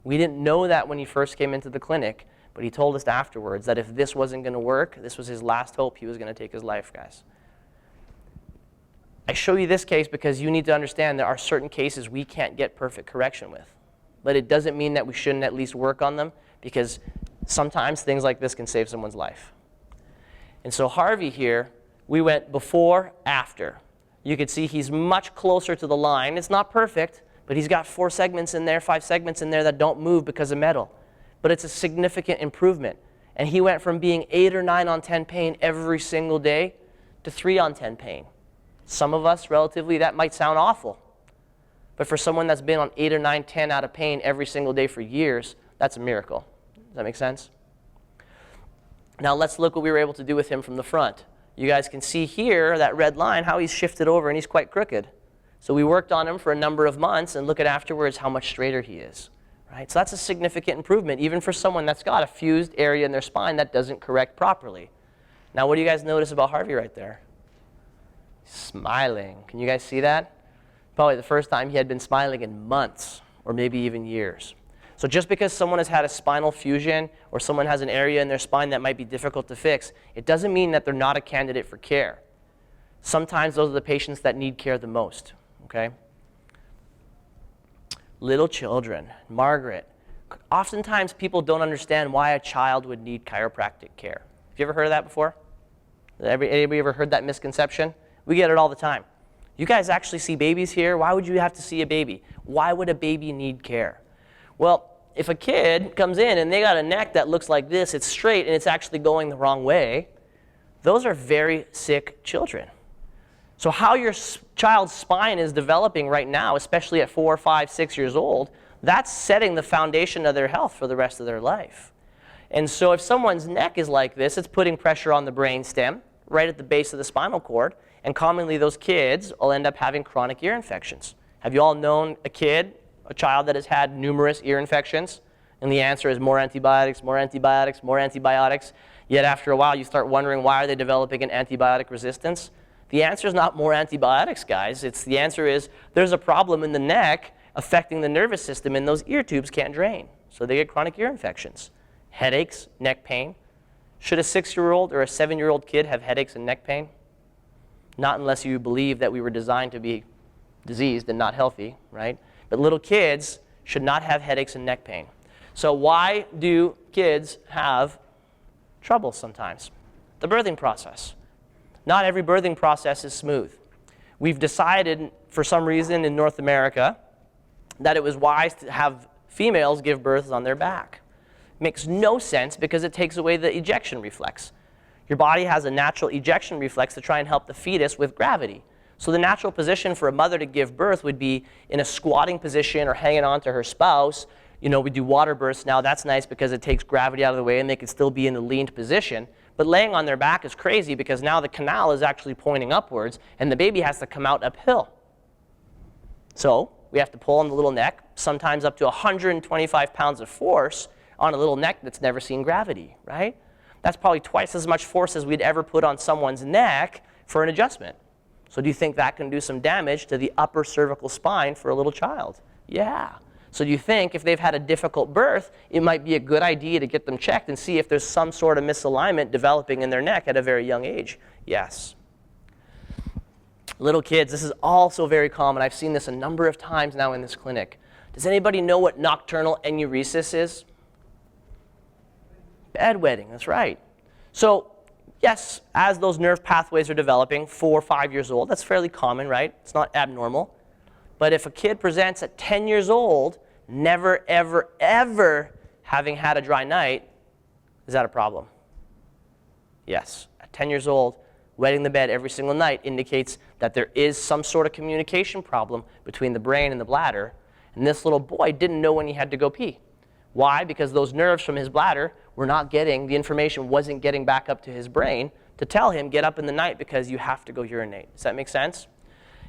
We didn't know that when he first came into the clinic, but he told us afterwards that if this wasn't going to work, this was his last hope, he was going to take his life, guys. I show you this case because you need to understand there are certain cases we can't get perfect correction with. But it doesn't mean that we shouldn't at least work on them, because sometimes things like this can save someone's life. And so Harvey here, we went before, after. You can see he's much closer to the line. It's not perfect, but he's got 4 segments in there, 5 segments in there that don't move because of metal. But it's a significant improvement. And he went from being 8 or 9 on 10 pain every single day to 3 on 10 pain. Some of us, relatively, that might sound awful. But for someone that's been on 8 or 9, 10 out of pain every single day for years, that's a miracle. Does that make sense? Now let's look what we were able to do with him from the front. You guys can see here, that red line, how he's shifted over and he's quite crooked. So we worked on him for a number of months, and look at afterwards how much straighter he is. Right? So that's a significant improvement, even for someone that's got a fused area in their spine that doesn't correct properly. Now what do you guys notice about Harvey right there? Smiling. Can you guys see that? Probably the first time he had been smiling in months, or maybe even years. So just because someone has had a spinal fusion, or someone has an area in their spine that might be difficult to fix, it doesn't mean that they're not a candidate for care. Sometimes those are the patients that need care the most, okay? Little children, Margaret. Oftentimes people don't understand why a child would need chiropractic care. Have you ever heard of that before? Anybody ever heard that misconception? We get it all the time. You guys actually see babies here. Why would you have to see a baby? Why would a baby need care? Well, if a kid comes in and they got a neck that looks like this, it's straight and it's actually going the wrong way, those are very sick children. So how your child's spine is developing right now, especially at 4, 5, 6 years old, that's setting the foundation of their health for the rest of their life. And so if someone's neck is like this, it's putting pressure on the brain stem right at the base of the spinal cord. And commonly those kids will end up having chronic ear infections. Have you all known a child that has had numerous ear infections? And the answer is more antibiotics, more antibiotics, more antibiotics. Yet after a while you start wondering, why are they developing an antibiotic resistance? The answer is not more antibiotics, guys. The answer is there's a problem in the neck affecting the nervous system, and those ear tubes can't drain. So they get chronic ear infections. Headaches, neck pain. Should a 6-year-old or a 7-year-old kid have headaches and neck pain? Not unless you believe that we were designed to be diseased and not healthy, right? But little kids should not have headaches and neck pain. So why do kids have trouble sometimes? The birthing process. Not every birthing process is smooth. We've decided, for some reason in North America, that it was wise to have females give birth on their back. Makes no sense because it takes away the ejection reflex. Your body has a natural ejection reflex to try and help the fetus with gravity. So the natural position for a mother to give birth would be in a squatting position or hanging on to her spouse. You know, we do water births now. That's nice because it takes gravity out of the way and they can still be in a leaned position. But laying on their back is crazy because now the canal is actually pointing upwards and the baby has to come out uphill. So we have to pull on the little neck, sometimes up to 125 pounds of force on a little neck that's never seen gravity, right? That's probably twice as much force as we'd ever put on someone's neck for an adjustment. So do you think that can do some damage to the upper cervical spine for a little child? Yeah. So do you think if they've had a difficult birth, it might be a good idea to get them checked and see if there's some sort of misalignment developing in their neck at a very young age? Yes. Little kids, this is also very common. I've seen this a number of times now in this clinic. Does anybody know what nocturnal enuresis is? Bedwetting, that's right. So yes, as those nerve pathways are developing, 4 or 5 years old, that's fairly common, right? It's not abnormal. But if a kid presents at 10 years old, never, ever, ever having had a dry night, is that a problem? Yes. At 10 years old, wetting the bed every single night indicates that there is some sort of communication problem between the brain and the bladder. And this little boy didn't know when he had to go pee. Why? Because those nerves from his bladder the information wasn't getting back up to his brain to tell him, get up in the night because you have to go urinate. Does that make sense?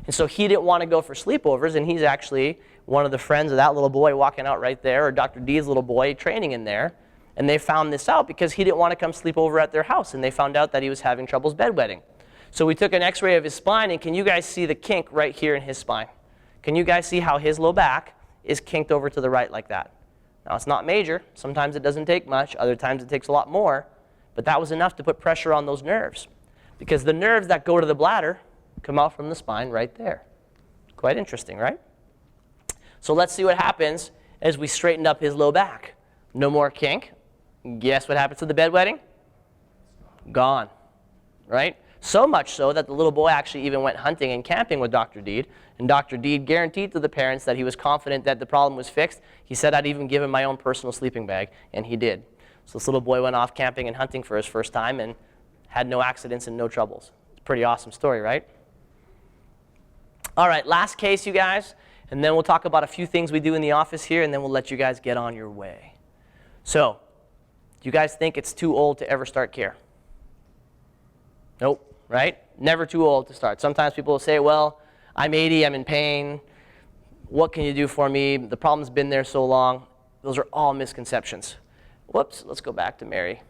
And so he didn't want to go for sleepovers, and he's actually one of the friends of that little boy walking out right there, or Dr. D's little boy training in there. And they found this out because he didn't want to come sleep over at their house, and they found out that he was having troubles bedwetting. So we took an x-ray of his spine, and can you guys see the kink right here in his spine? Can you guys see how his low back is kinked over to the right like that? Now, it's not major. Sometimes it doesn't take much. Other times it takes a lot more. But that was enough to put pressure on those nerves, because the nerves that go to the bladder come out from the spine right there. Quite interesting, right? So let's see what happens as we straightened up his low back. No more kink. Guess what happens to the bedwetting? Gone, right? So much so that the little boy actually even went hunting and camping with Dr. Deed, and Dr. Deed guaranteed to the parents that he was confident that the problem was fixed. He said, I'd even give him my own personal sleeping bag, and he did. So this little boy went off camping and hunting for his first time and had no accidents and no troubles. It's a pretty awesome story, right? All right, last case, you guys, and then we'll talk about a few things we do in the office here, and then we'll let you guys get on your way. So, do you guys think it's too old to ever start care? Nope, right? Never too old to start. Sometimes people will say, well, I'm 80, I'm in pain. What can you do for me? The problem's been there so long. Those are all misconceptions. Whoops, let's go back to Mary.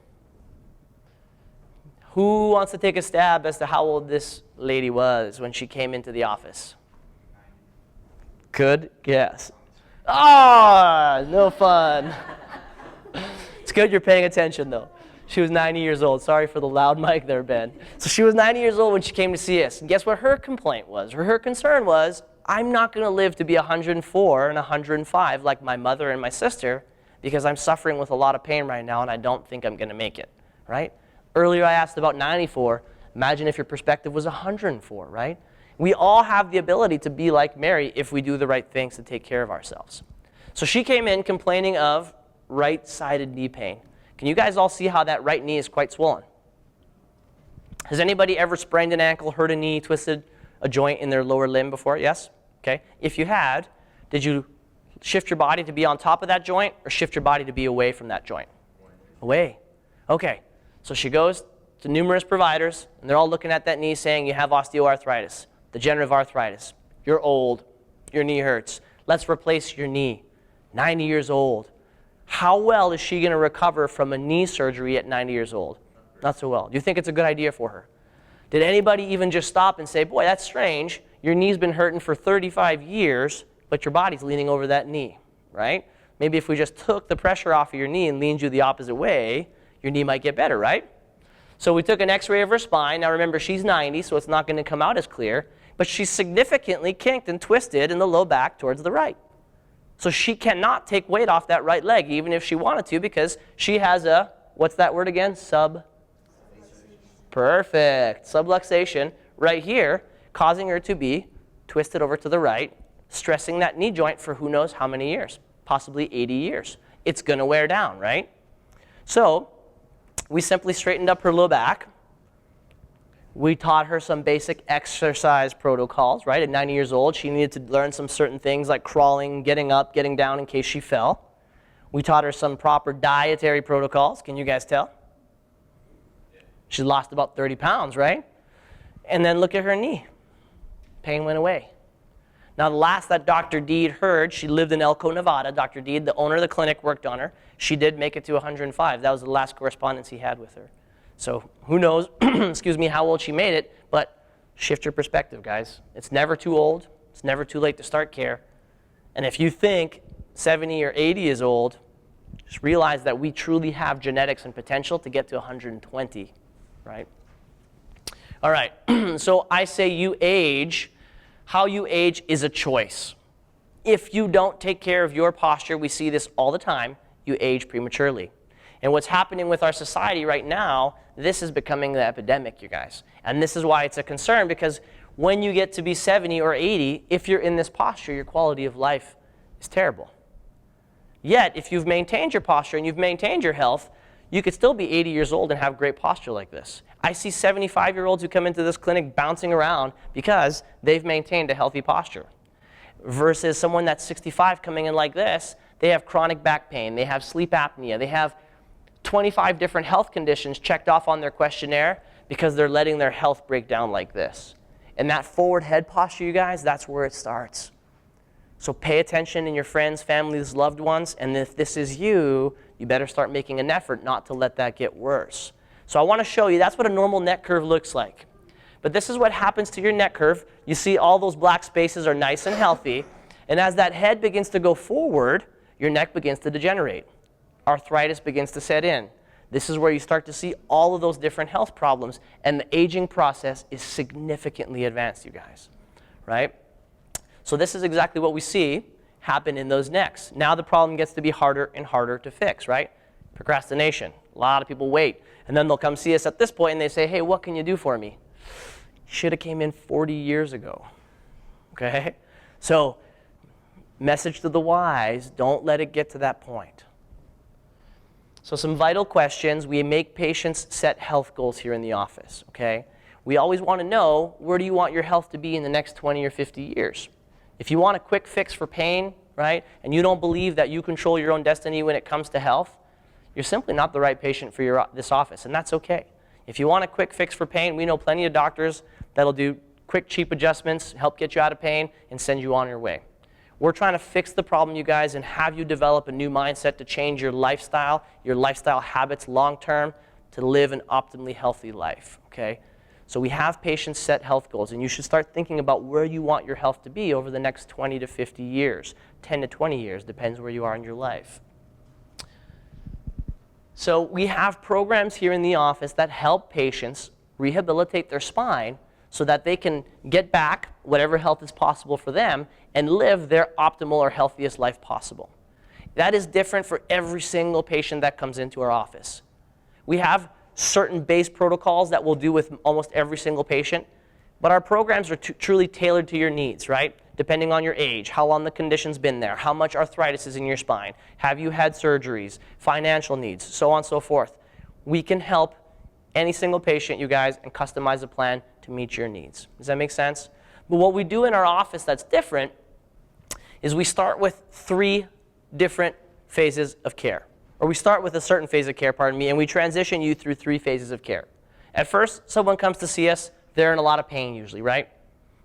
Who wants to take a stab as to how old this lady was when she came into the office? Good guess. Ah, no fun. It's good you're paying attention, though. She was 90 years old. Sorry for the loud mic there, Ben. So she was 90 years old when she came to see us. And guess what her complaint was? Her concern was, I'm not going to live to be 104 and 105 like my mother and my sister, because I'm suffering with a lot of pain right now, and I don't think I'm going to make it, right? Earlier I asked about 94. Imagine if your perspective was 104, right? We all have the ability to be like Mary if we do the right things to take care of ourselves. So she came in complaining of right-sided knee pain. Can you guys all see how that right knee is quite swollen? Has anybody ever sprained an ankle, hurt a knee, twisted a joint in their lower limb before? Yes? Okay. If you had, did you shift your body to be on top of that joint or shift your body to be away from that joint? Away. Okay. So she goes to numerous providers, and they're all looking at that knee saying, you have osteoarthritis, degenerative arthritis. You're old. Your knee hurts. Let's replace your knee. 90 years old. How well is she going to recover from a knee surgery at 90 years old? Not so well. Do you think it's a good idea for her? Did anybody even just stop and say, boy, that's strange. Your knee's been hurting for 35 years, but your body's leaning over that knee, right? Maybe if we just took the pressure off of your knee and leaned you the opposite way, your knee might get better, right? So we took an x-ray of her spine. Now remember, she's 90, so it's not going to come out as clear, but she's significantly kinked and twisted in the low back towards the right. So she cannot take weight off that right leg, even if she wanted to, because she has a, what's that word again? Perfect. Subluxation right here, causing her to be twisted over to the right, stressing that knee joint for who knows how many years, possibly 80 years. It's going to wear down, right? So we simply straightened up her low back. We taught her some basic exercise protocols, right? At 90 years old, she needed to learn some certain things like crawling, getting up, getting down in case she fell. We taught her some proper dietary protocols. Can you guys tell? She lost about 30 pounds, right? And then look at her knee. Pain went away. Now, the last that Dr. Deed heard, she lived in Elko, Nevada. Dr. Deed, the owner of the clinic, worked on her. She did make it to 105. That was the last correspondence he had with her. So who knows, excuse me, how old she made it, but shift your perspective, guys. It's never too old. It's never too late to start care. And if you think 70 or 80 is old, just realize that we truly have genetics and potential to get to 120, right? All right, so I say you age. How you age is a choice. If you don't take care of your posture, we see this all the time, you age prematurely. And what's happening with our society right now, this is becoming the epidemic, you guys. And this is why it's a concern, because when you get to be 70 or 80, if you're in this posture, your quality of life is terrible. Yet, if you've maintained your posture and you've maintained your health, you could still be 80 years old and have great posture like this. I see 75-year-olds who come into this clinic bouncing around because they've maintained a healthy posture. Versus someone that's 65 coming in like this, they have chronic back pain, they have sleep apnea, they have 25 different health conditions checked off on their questionnaire because they're letting their health break down like this. And that forward head posture, you guys, that's where it starts. So pay attention in your friends, families, loved ones, and if this is you, you better start making an effort not to let that get worse. So I want to show you, that's what a normal neck curve looks like. But this is what happens to your neck curve. You see all those black spaces are nice and healthy, and as that head begins to go forward, your neck begins to degenerate. Arthritis begins to set in. This is where you start to see all of those different health problems, and the aging process is significantly advanced, you guys, right? So this is exactly what we see happen in those necks. Now the problem gets to be harder and harder to fix, right? Procrastination. A lot of people wait, and then they'll come see us at this point, and they say, hey, what can you do for me? Should have came in 40 years ago, okay? So message to the wise, don't let it get to that point. So some vital questions. We make patients set health goals here in the office, okay? We always want to know, where do you want your health to be in the next 20 or 50 years? If you want a quick fix for pain, right, and you don't believe that you control your own destiny when it comes to health, you're simply not the right patient for this office, and that's okay. If you want a quick fix for pain, we know plenty of doctors that'll do quick, cheap adjustments, help get you out of pain, and send you on your way. We're trying to fix the problem, you guys, and have you develop a new mindset to change your lifestyle habits long-term to live an optimally healthy life, okay? So we have patients set health goals, and you should start thinking about where you want your health to be over the next 20 to 50 years, 10 to 20 years, depends where you are in your life. So we have programs here in the office that help patients rehabilitate their spine so that they can get back whatever health is possible for them and live their optimal or healthiest life possible. That is different for every single patient that comes into our office. We have certain base protocols that we'll do with almost every single patient, but our programs are truly tailored to your needs, right? Depending on your age, how long the condition's been there, how much arthritis is in your spine, have you had surgeries, financial needs, so on and so forth. We can help any single patient, you guys, and customize a plan to meet your needs. Does that make sense? But what we do in our office that's different is we start with 3 different phases of care. Or we start with a certain phase of care, and we transition you through 3 phases of care. At first, someone comes to see us, they're in a lot of pain usually, right?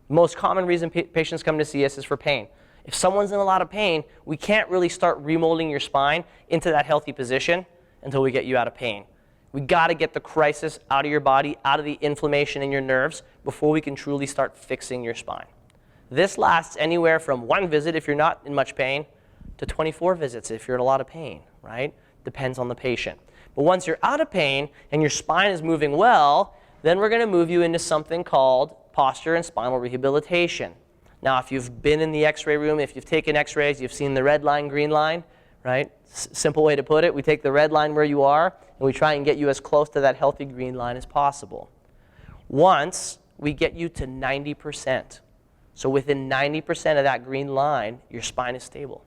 The most common reason patients come to see us is for pain. If someone's in a lot of pain, we can't really start remolding your spine into that healthy position until we get you out of pain. We got to get the crisis out of your body, out of the inflammation in your nerves, before we can truly start fixing your spine. This lasts anywhere from 1 visit if you're not in much pain to 24 visits if you're in a lot of pain, right? Depends on the patient. But once you're out of pain and your spine is moving well, then we're going to move you into something called posture and spinal rehabilitation. Now, if you've been in the x-ray room, if you've taken x-rays, you've seen the red line, green line, right? Simple way to put it, we take the red line where you are, and we try and get you as close to that healthy green line as possible. Once we get you to 90%, so within 90% of that green line, your spine is stable.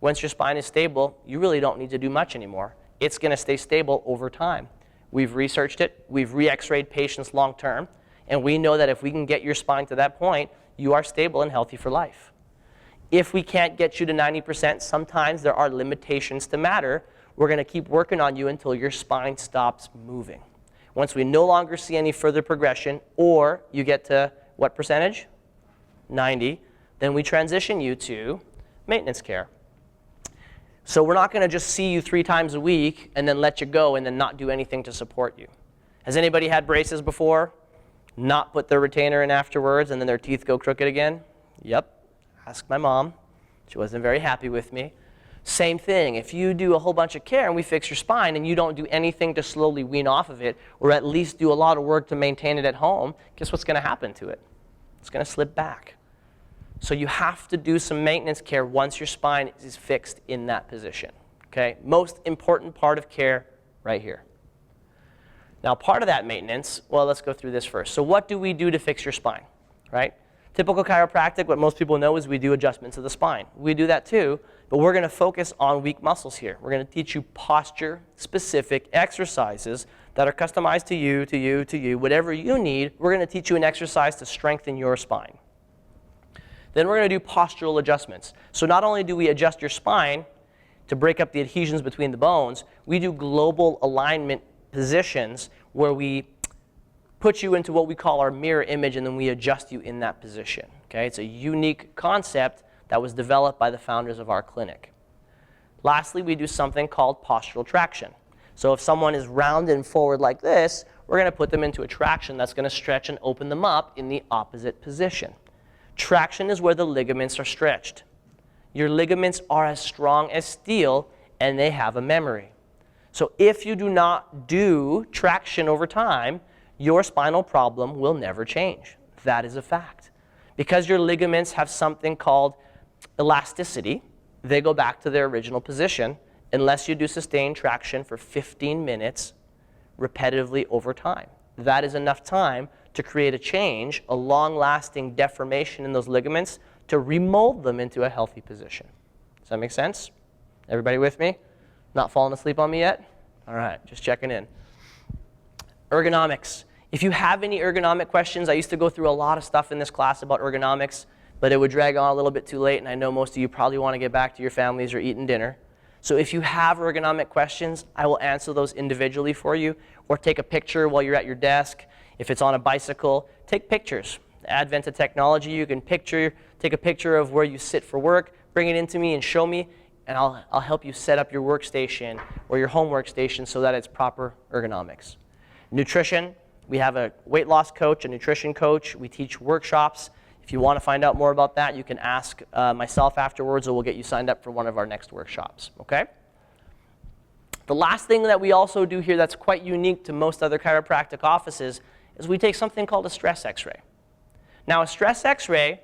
Once your spine is stable, you really don't need to do much anymore. It's going to stay stable over time. We've researched it, we've re-x-rayed patients long term, and we know that if we can get your spine to that point, you are stable and healthy for life. If we can't get you to 90%, sometimes there are limitations to matter. We're going to keep working on you until your spine stops moving. Once we no longer see any further progression, or you get to what percentage? 90, then we transition you to maintenance care. So we're not going to just see you 3 times a week and then let you go and then not do anything to support you. Has anybody had braces before? Not put their retainer in afterwards and then their teeth go crooked again? Yep. Ask my mom. She wasn't very happy with me. Same thing. If you do a whole bunch of care and we fix your spine and you don't do anything to slowly wean off of it, or at least do a lot of work to maintain it at home, guess what's going to happen to it? It's going to slip back. So you have to do some maintenance care once your spine is fixed in that position. Okay? Most important part of care right here. Now, part of that maintenance, well, let's go through this first. So what do we do to fix your spine, right? Typical chiropractic, what most people know is we do adjustments of the spine. We do that too, but we're going to focus on weak muscles here. We're going to teach you posture-specific exercises that are customized to you, whatever you need. We're going to teach you an exercise to strengthen your spine. Then we're going to do postural adjustments. So not only do we adjust your spine to break up the adhesions between the bones, we do global alignment positions where we put you into what we call our mirror image, and then we adjust you in that position. Okay? It's a unique concept that was developed by the founders of our clinic. Lastly, we do something called postural traction. So if someone is round and forward like this, we're going to put them into a traction that's going to stretch and open them up in the opposite position. Traction is where the ligaments are stretched. Your ligaments are as strong as steel, and they have a memory. So if you do not do traction over time, your spinal problem will never change. That is a fact. Because your ligaments have something called elasticity, they go back to their original position unless you do sustained traction for 15 minutes repetitively over time. That is enough time to create a change, a long-lasting deformation in those ligaments to remold them into a healthy position. Does that make sense? Everybody with me? Not falling asleep on me yet? All right, just checking in. Ergonomics. If you have any ergonomic questions, I used to go through a lot of stuff in this class about ergonomics, but it would drag on a little bit too late, and I know most of you probably want to get back to your families or eating dinner. So if you have ergonomic questions, I will answer those individually for you, or take a picture while you're at your desk. If it's on a bicycle, take pictures. The advent of technology, you can take a picture of where you sit for work, bring it into me and show me, and I'll help you set up your workstation or your home workstation so that it's proper ergonomics. Nutrition, we have a weight loss coach, a nutrition coach. We teach workshops. If you want to find out more about that, you can ask myself afterwards, or we'll get you signed up for one of our next workshops, okay? The last thing that we also do here that's quite unique to most other chiropractic offices is we take something called a stress x-ray. Now, a stress x-ray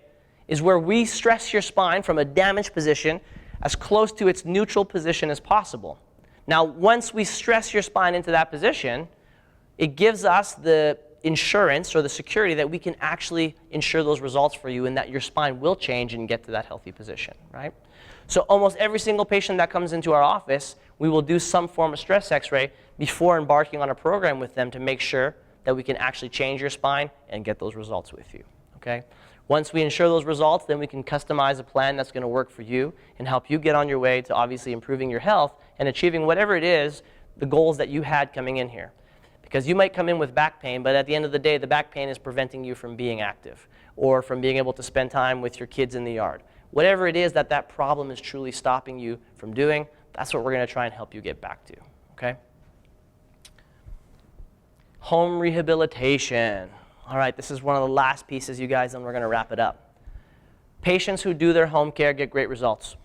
is where we stress your spine from a damaged position as close to its neutral position as possible. Now, once we stress your spine into that position, it gives us the insurance or the security that we can actually ensure those results for you and that your spine will change and get to that healthy position, right? So almost every single patient that comes into our office, we will do some form of stress x-ray before embarking on a program with them to make sure that we can actually change your spine and get those results with you, okay? Once we ensure those results, then we can customize a plan that's going to work for you and help you get on your way to obviously improving your health and achieving whatever it is, the goals that you had coming in here. Because you might come in with back pain, but at the end of the day, the back pain is preventing you from being active or from being able to spend time with your kids in the yard. Whatever it is that problem is truly stopping you from doing, that's what we're going to try and help you get back to, okay? Home rehabilitation. All right, this is one of the last pieces, you guys, and we're going to wrap it up. Patients who do their home care get great results.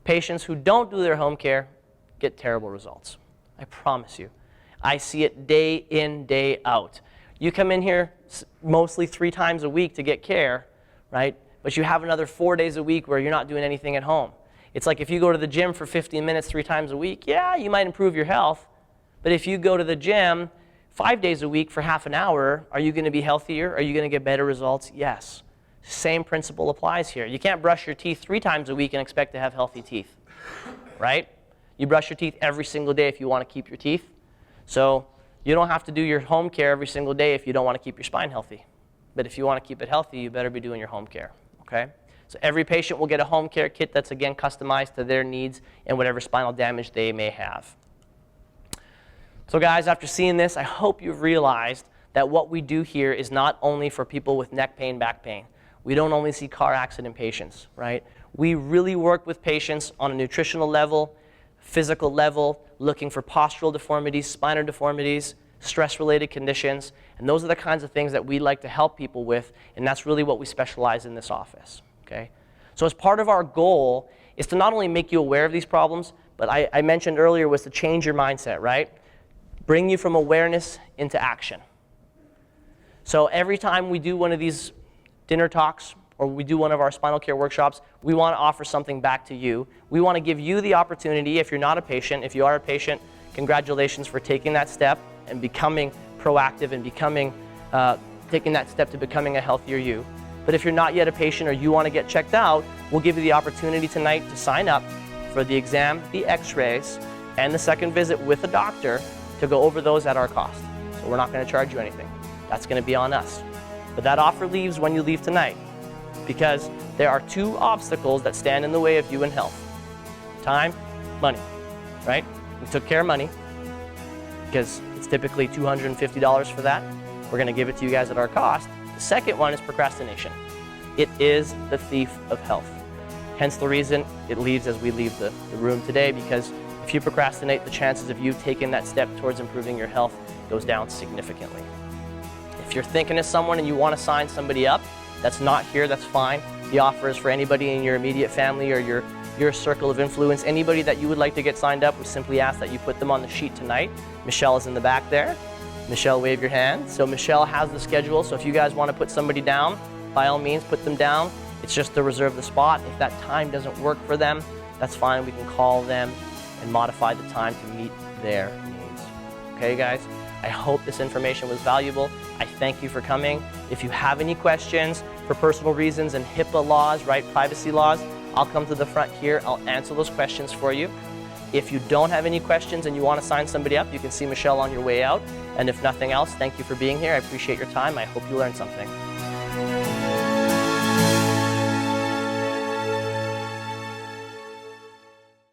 Patients who don't do their home care get terrible results. I promise you. I see it day in, day out. You come in here mostly 3 times a week to get care, right? But you have another 4 days a week where you're not doing anything at home. It's like if you go to the gym for 15 minutes 3 times a week, yeah, you might improve your health. But if you go to the gym 5 days a week for half an hour, are you going to be healthier? Are you going to get better results? Yes. Same principle applies here. You can't brush your teeth 3 times a week and expect to have healthy teeth, right? You brush your teeth every single day if you want to keep your teeth. So you don't have to do your home care every single day if you don't want to keep your spine healthy. But if you want to keep it healthy, you better be doing your home care, okay? So every patient will get a home care kit that's, again, customized to their needs and whatever spinal damage they may have. So guys, after seeing this, I hope you've realized that what we do here is not only for people with neck pain, back pain. We don't only see car accident patients, right? We really work with patients on a nutritional level, physical level, looking for postural deformities, spinal deformities, stress-related conditions, and those are the kinds of things that we like to help people with, and that's really what we specialize in this office, okay? So as part of our goal is to not only make you aware of these problems, but I mentioned earlier was to change your mindset, right? Bring you from awareness into action. So every time we do one of these dinner talks or we do one of our spinal care workshops, we want to offer something back to you. We want to give you the opportunity, if you're not a patient, if you are a patient, congratulations for taking that step and becoming proactive and taking that step to becoming a healthier you. But if you're not yet a patient or you want to get checked out, we'll give you the opportunity tonight to sign up for the exam, the x-rays, and the second visit with a doctor to go over those at our cost. So we're not going to charge you anything. That's going to be on us. But that offer leaves when you leave tonight, because there are 2 obstacles that stand in the way of you and health. Time, money, right? We took care of money because it's typically $250 for that. We're gonna give it to you guys at our cost. The second one is procrastination. It is the thief of health. Hence the reason it leaves as we leave the room today, because if you procrastinate, the chances of you taking that step towards improving your health goes down significantly. If you're thinking of someone and you want to sign somebody up that's not here, that's fine. The offer is for anybody in your immediate family or your circle of influence. Anybody that you would like to get signed up, we simply ask that you put them on the sheet tonight. Michelle is in the back there. Michelle, wave your hand. So Michelle has the schedule, so if you guys want to put somebody down, by all means, put them down. It's just to reserve the spot. If that time doesn't work for them, that's fine. We can call them and modify the time to meet their needs. Okay, guys? I hope this information was valuable. I thank you for coming. If you have any questions for personal reasons and HIPAA laws, right, privacy laws, I'll come to the front here. I'll answer those questions for you. If you don't have any questions and you want to sign somebody up, you can see Michelle on your way out. And if nothing else, thank you for being here. I appreciate your time. I hope you learned something.